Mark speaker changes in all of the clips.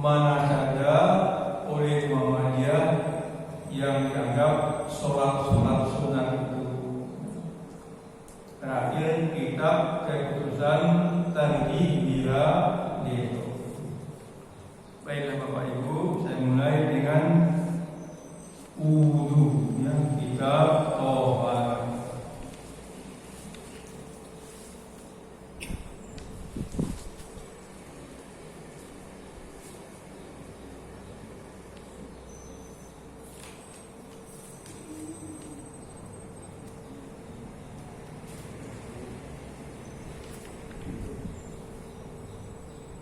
Speaker 1: mana saja oleh Muhammadiyah yang dianggap sholat sunat itu. Terakhir kitab keputusan Tarjih Bila Deto. Baiklah Bapak Ibu, saya mulai dengan wudu, ya, kitab Toharoh.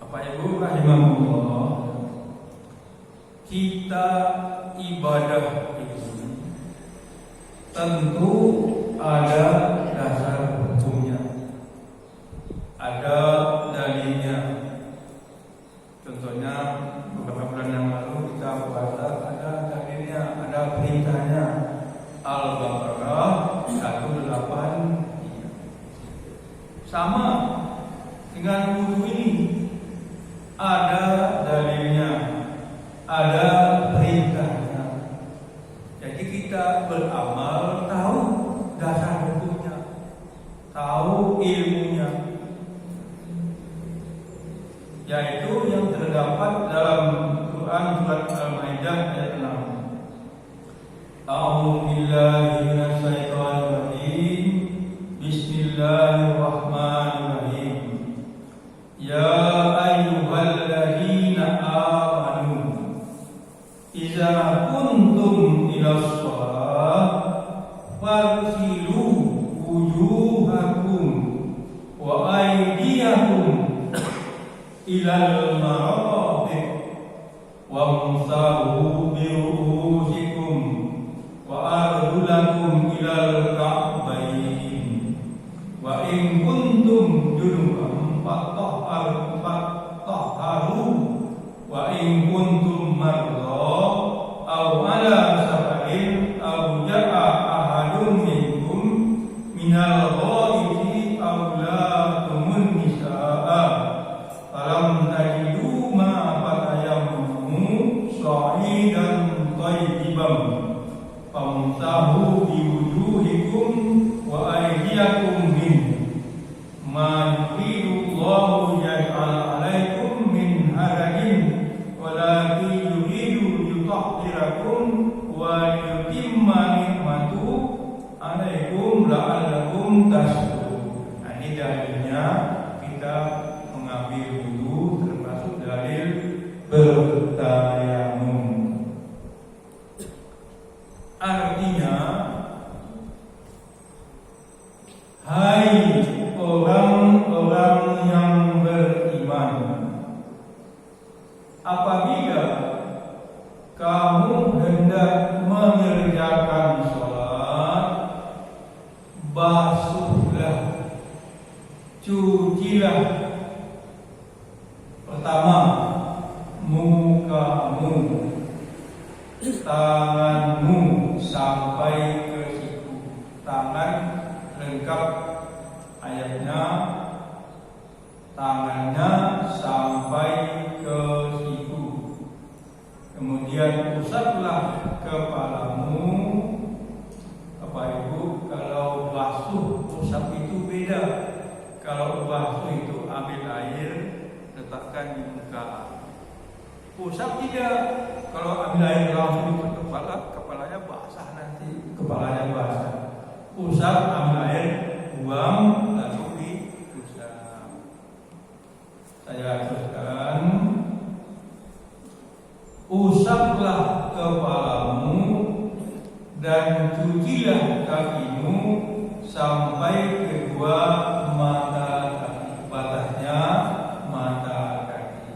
Speaker 1: Bapak Ibu rahimahullah, kita ibadah itu tentu ada dasar hukumnya, ada dalilnya. Contohnya beberapa bulan yang lalu kita puasa, ada dalilnya, ada perintahnya. Al-Baqarah 183. Sama dengan wudu ini, ada dalilnya, ada perintahnya. Jadi kita beramal tahu dasar hukumnya, tahu ilmunya, yaitu yang terdapat dalam Quran surat Al-Maidah ayat 6. A'udzu billahi minasyaitonir rajim. Bismillahirrahmanirrahim. Ya ayyuhalladzina amanu idza kuntum ilas shalah faghsilu wujuhakum wa aydiyakum ilal marafiq wamsahu bi ru'usikum wa arjulakum ilal ka'bayn wa in kuntum junuban fatahharu wa in kuntum marda aw ala safarin aw ja'a ahadun minkum minal ghaibati aw latumun nisaa falam tajidu ma fatayammamu sa'idan thayyiban famsahu bi wujuhikum wa aydiyakum minhu ma yuridullahu yaj'al 'alaikum min harajin walakin yuridu yutahhirakum wa yutimma ni'matahu 'alaikum la'allakum tashkurun. Nah, ini dalilnya kita mengambil wudu, termasuk dalil bertayamum. Artinya, hai orang-orang yang beriman, apabila kamu hendak mengerjakan sholat, basuhlah, cucilah. Pertama, mukamu, tanganmu sampai ke siku. Tangan lengkap ayatnya, tangannya sampai ke siku. Kemudian usaplah kepalamu. Bapak Ibu, kalau basuh usap itu beda. Kalau basuh itu ambil air, letakkan di muka. Usap tidak. Kalau ambil air langsung ke kepala, kepalanya basah nanti. Kepalanya basah. Usap, ambil air, buang, lalu diusap. Saya teruskan. Usaplah kepalamu dan cucilah kakimu sampai kedua mata kaki, batasnya mata kaki.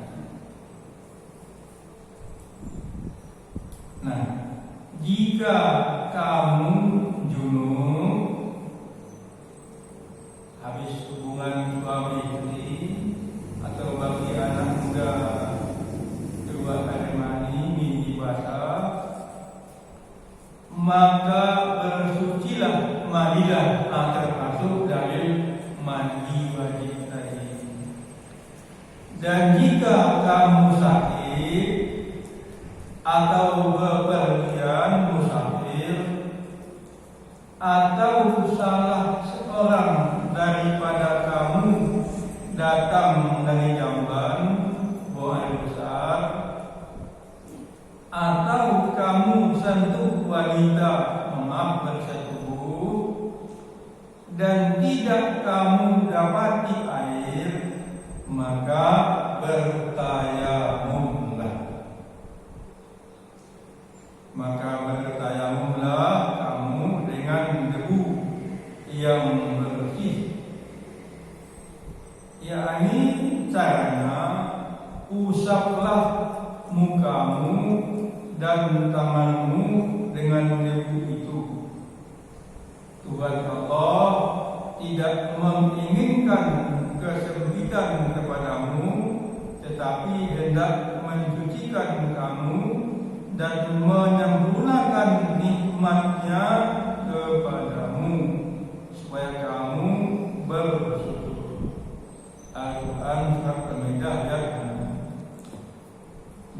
Speaker 1: Nah, jika kamu junub, habis hubungan suami istri, atau bagi anak muda keluar dari mani, mimpi basah, maka bersucilah, mandilah, termasuk dalil mandi wajib tadi. Dan jika kamu sakit, sakit atau bepergian musafir, atau salah seorang daripada kamu datang dari jamban buang air besar, atau kamu sentuh wanita bersetubuh dan tidak kamu dapati air, maka bertayamumlah. Maka bertayamumlah kamu dengan debu yang bersih. yakni caranya usaplah mukamu dan tanganmu dengan debu itu. Tuhan Allah tidak menginginkan kesempitan kepadamu, tetapi hendak mencucikan kamu dan menyempurnakan nikmatnya kepadamu supaya kamu bersyukur. Al-Quran surat Al-Maidah ayat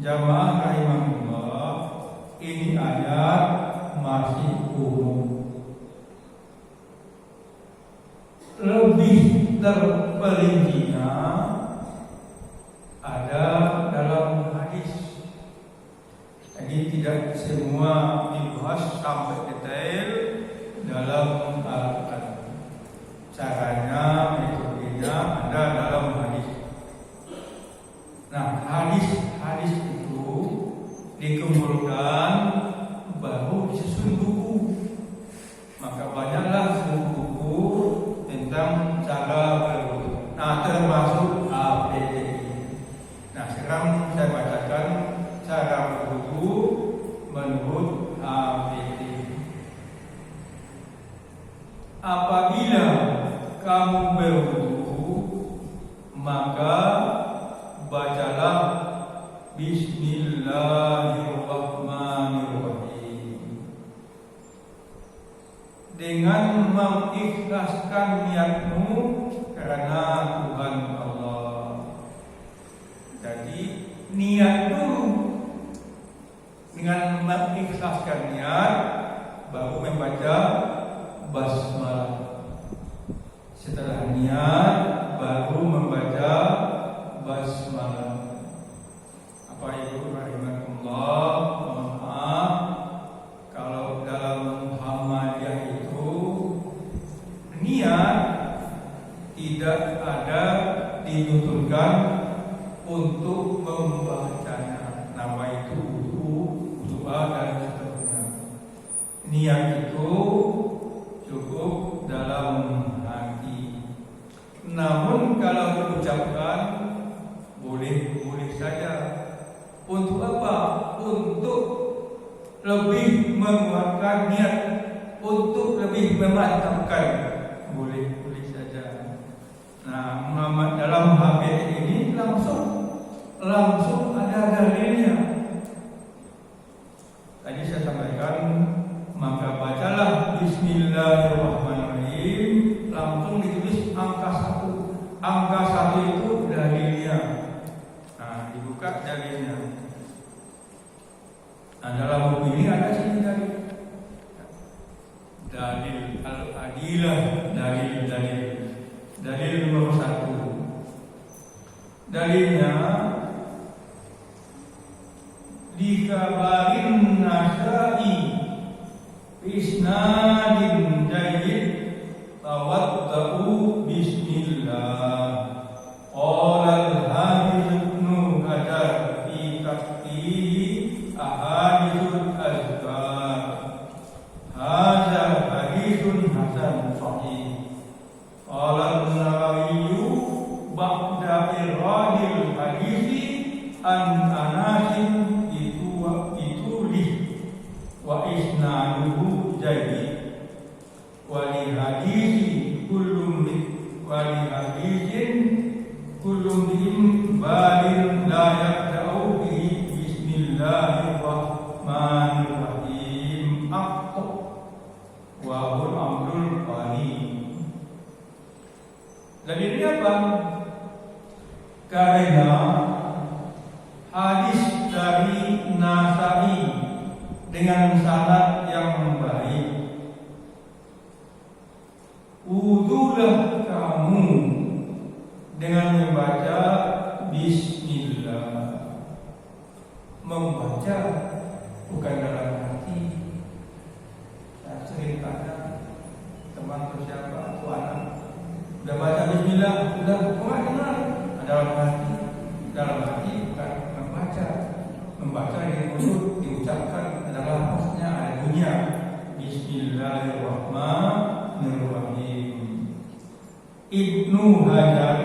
Speaker 1: 6. Jamaah rahimahullah, ini ayat masih umum. Lebih terperincinya ada dalam hadis. Jadi tidak semua dibahas sampai detail dalam Al-Quran. Caranya, metodenya ada dalam hadis. Nah, hadis itu dikumpulkan baru disusun buku. Maka banyaklah buku tentang cara berwudu. Nah, termasuk APD. Nah, sekarang saya bacakan cara berwudu menurut APD. Apabila kamu berwudu, maka bacalah Bismillahirrahmanirrahim dengan mengikhlaskan niatmu karena Tuhan Allah. Jadi niat dulu, dengan mengikhlaskan niat baru membaca basmalah. Setelah niat baru membaca basmalah. Apa itu rahimahullah? Mohon maaf kalau dalam Muhammadiyah itu niat tidak ada dituturkan untuk membacanya. Nama itu wudu, doa dan seterusnya. Niat itu cukup dalam hati. Namun kalau diucapkan boleh saja. Untuk apa? Untuk lebih menguatkan niat, untuk lebih memantapkan. Boleh saja. Nah, Muhammad dalam hadis ini langsung ada dalilnya. Tadi saya sampaikan, maka bacalah Bismillahirrahmanirrahim, langsung ditulis angka 1. Angka 1 itu dalilnya. Nah, dibuka dalilnya. Nah, dalam buku ini ada sini dalil al-adilah, dalil nomor 1. Dalilnya dikabarin Nasa'i isnadin jayyid tawadda'u bismillah. Qala al-Hafiz Ibnu Hajar fi tafsir ahadithul azkar. Hadza hadithun hasan sahih. Qala an-Nawawi ba'da iradil hadithi an anasin itu wa isnaduhu jayyid wa li hadithi kullum balin la yaqta'u bihi bismillahirrahmanirrahim aqta wa hul amrul qani. Dalilnya apa? Karena hadis membaca bukan dalam hati. Saya sering tanya teman siapa atau anak, udah baca Bismillah, udah enggak dengar, dalam hati. Dalam hati bukan membaca. Membaca di mulut diucapkan adalah maksudnya ada bunyinya Bismillahirrahmanirrahim. Ibnu Hajar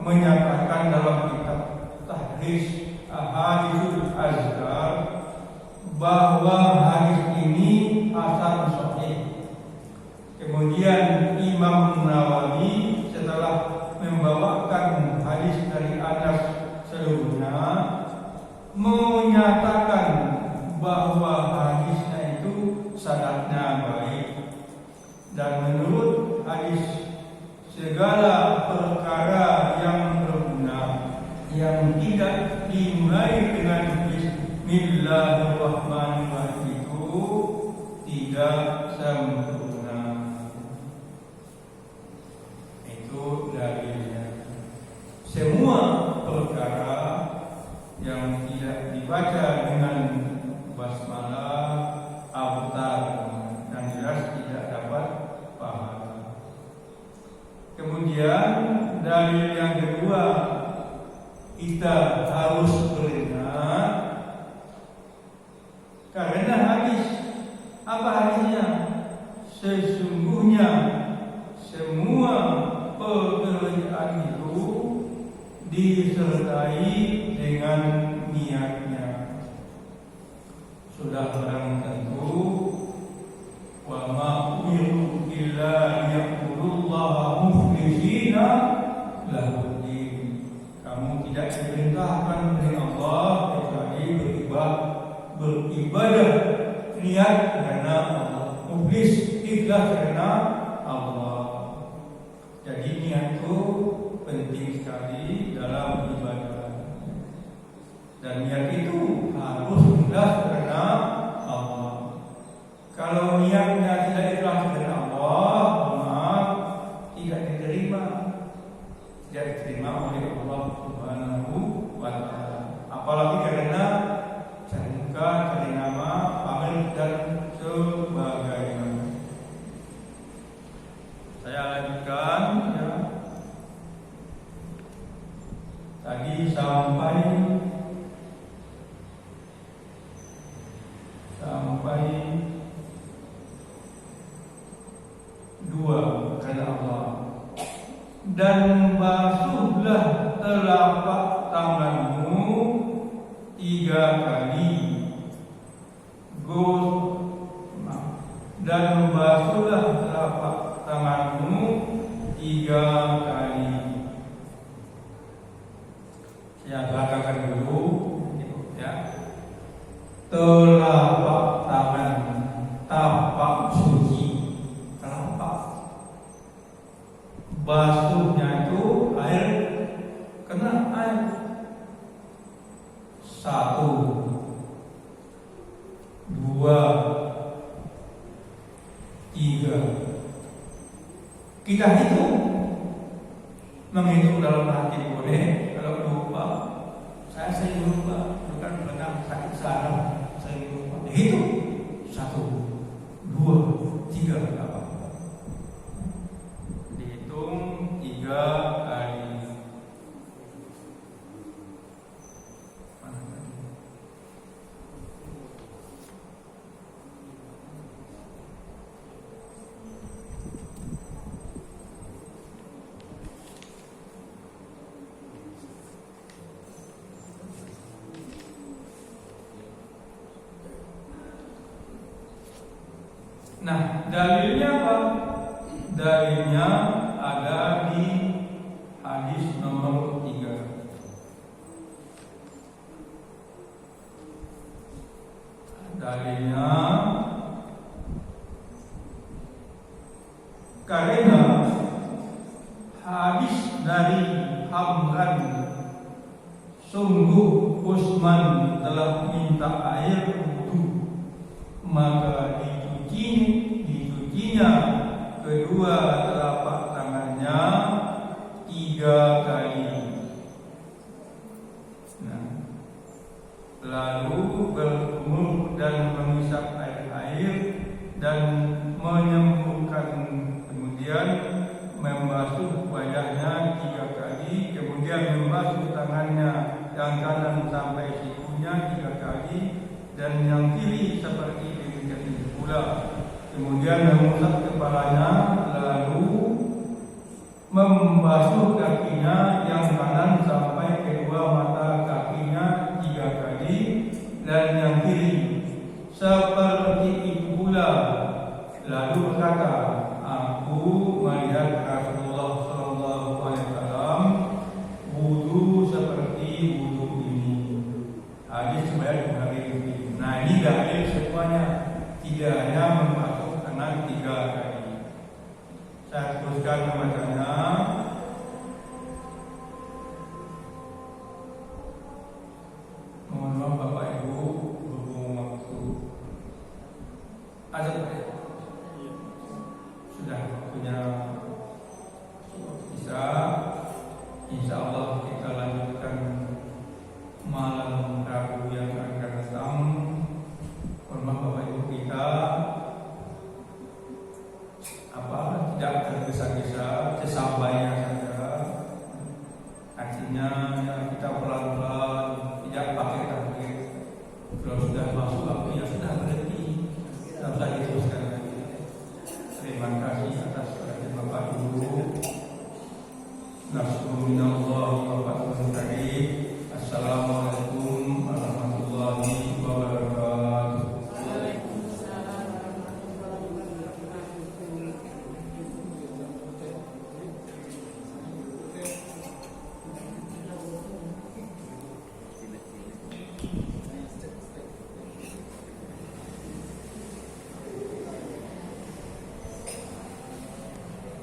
Speaker 1: menyatakan dalam kitab Tahrij Ahaditsul Azkar bahwa hadis ini hasan sahih. Kemudian Imam Nawawi setelah membawakan hadis dari Anas sebelumnya menyatakan bahwa hadisnya itu sanadnya baik, dan menurut hadis segala perkara yang berguna yang tidak dimulai dengan Bismillahirrahmanirrahim itu tidak sempurna. Itu dalilnya. Semua perkara yang tidak dibaca dengan basmalah abtar dan jelas tidak dapat pahala. Kemudian dalil yang kedua, kita harus beringat karena hadis. Apa hadisnya? Sesungguhnya semua pekerjaan itu disertai dengan niatnya. Sudah barang tentu, wa ma umiru illa liya'budullaha mukhlishina lahu din. Kamu tidak diperintahkan oleh Allah kecuali beribadah niat karena Allah, mukhlis ikhlas karena Allah. Jadi niat itu penting sekali dalam ibadah, dan niat itu harus ikhlas karena Allah. Kalau niatnya tidak ikhlas karena Allah, maaf, tidak diterima oleh Allah Subhanahu wa Ta'ala. Apalagi karena cari muka, cari nama, pamer dan sebagainya. Saya lanjutkan ya. Tadi sampai dua kata Allah, dan basuhlah telapak tanganmu 3 kali. Dan basuhlah telapak tanganmu 3 kali. Saya bacakan dulu ya. Telapak tangan, tapak suci, telapak. Basuhnya itu air, kena air. 1, 2, 3. Kita hitung, menghitung dalam hati boleh. Kalau lupa, saya sering lupa, bukan pernah sakit saraf, sering lupa. Dihitung 1, 2, 3, apa? Dihitung 3 kali. Nah, dalilnya apa? Dalilnya ada di hadis nomor 3. Dalilnya karena hadis dari Hamran, sungguh Utsman telah minta air wudu, maka dicucinya kedua telapak tangannya 3 kali. Nah, lalu berkumur dan menghisap air dan menyembuhkan, kemudian membasuh wajahnya 3 kali, kemudian membasuh tangannya yang kanan sampai sikunya 3 kali, dan yang kiri seperti demikian pula. Kemudian mengusap kepalanya, lalu membasuh kakinya yang kanan sampai kedua mata kakinya 3 kali, dan yang kiri seperti itu pula. Lalu berkata, aku melihat Rasulullah SAW wudu seperti wudu ini. Hadis riwayat Bukhari. Nah, ini dah